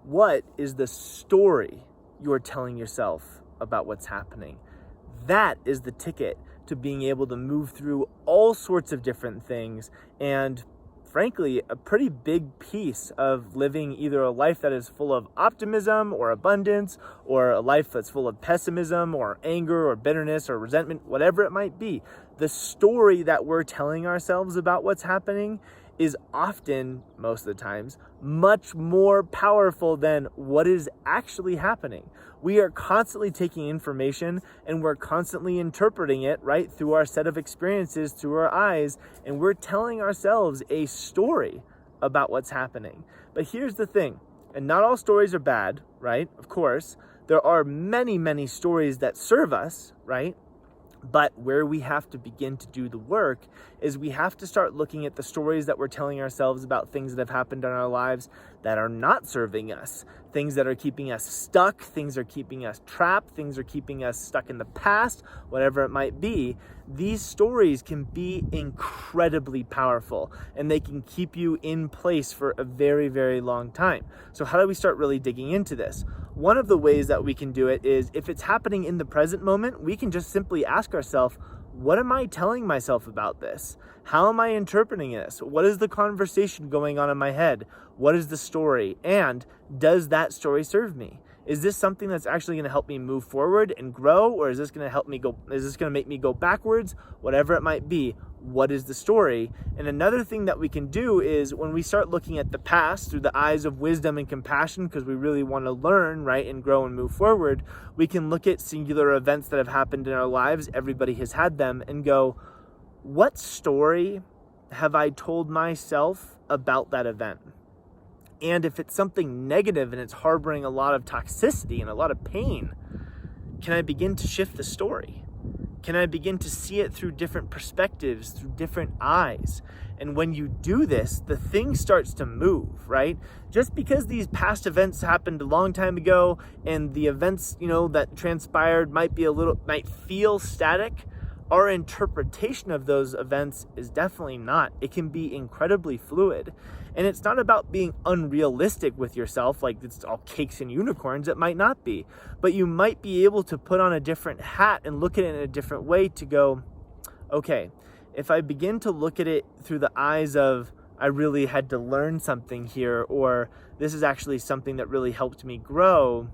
What is the story you're telling yourself about what's happening? That is the ticket to being able to move through all sorts of different things, and frankly, a pretty big piece of living either a life that is full of optimism or abundance, or a life that's full of pessimism or anger or bitterness or resentment, whatever it might be. The story that we're telling ourselves about what's happening is often, most of the times, much more powerful than what is actually happening. We are constantly taking information and we're constantly interpreting it, right, through our set of experiences, through our eyes, and we're telling ourselves a story about what's happening. But here's the thing, and not all stories are bad, right? Of course, there are many, many stories that serve us, right? But where we have to begin to do the work is we have to start looking at the stories that we're telling ourselves about things that have happened in our lives that are not serving us, things that are keeping us stuck, things are keeping us trapped, things are keeping us stuck in the past, whatever it might be. These stories can be incredibly powerful and they can keep you in place for a very, very long time. So how do we start really digging into this? One of the ways that we can do it is if it's happening in the present moment, we can just simply ask ourselves, what am I telling myself about this? How am I interpreting this? What is the conversation going on in my head? What is the story? And does that story serve me? Is this something that's actually going to help me move forward and grow? Or is this going to help me go, is this going to make me go backwards? Whatever it might be, what is the story? And another thing that we can do is when we start looking at the past through the eyes of wisdom and compassion, because we really want to learn, right, and grow and move forward, we can look at singular events that have happened in our lives. Everybody has had them, and go, what story have I told myself about that event? And if it's something negative and it's harboring a lot of toxicity and a lot of pain, can I begin to shift the story? Can I begin to see it through different perspectives, through different eyes? And when you do this, the thing starts to move, right? Just because these past events happened a long time ago and the events, that transpired might feel static, our interpretation of those events is definitely not. It can be incredibly fluid. And it's not about being unrealistic with yourself, like it's all cakes and unicorns. It might not be. But you might be able to put on a different hat and look at it in a different way to go, okay, if I begin to look at it through the eyes of, I really had to learn something here, or this is actually something that really helped me grow,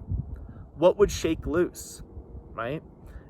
what would shake loose, right?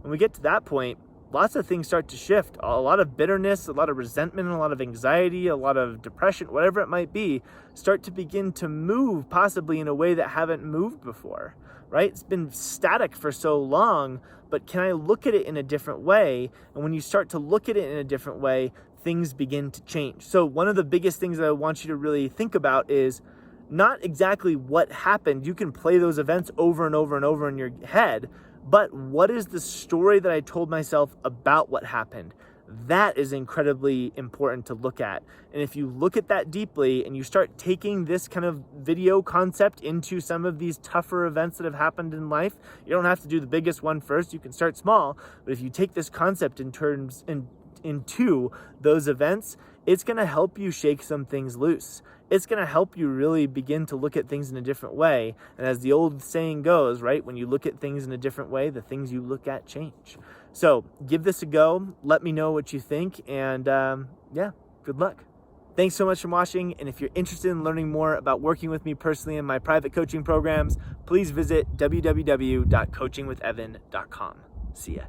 When we get to that point, lots of things start to shift. A lot of bitterness, a lot of resentment, a lot of anxiety, a lot of depression, whatever it might be, start to begin to move possibly in a way that haven't moved before, right? It's been static for so long, but can I look at it in a different way? And when you start to look at it in a different way, things begin to change. So one of the biggest things that I want you to really think about is not exactly what happened. You can play those events over and over and over in your head, but what is the story that I told myself about what happened? That is incredibly important to look at. And if you look at that deeply and you start taking this kind of video concept into some of these tougher events that have happened in life, you don't have to do the biggest one first. You can start small. But if you take this concept into those events, it's going to help you shake some things loose. It's going to help you really begin to look at things in a different way. And as the old saying goes, right, when you look at things in a different way, the things you look at change. So give this a go. Let me know what you think. And good luck. Thanks so much for watching. And if you're interested in learning more about working with me personally in my private coaching programs, please visit www.coachingwithevan.com. See ya.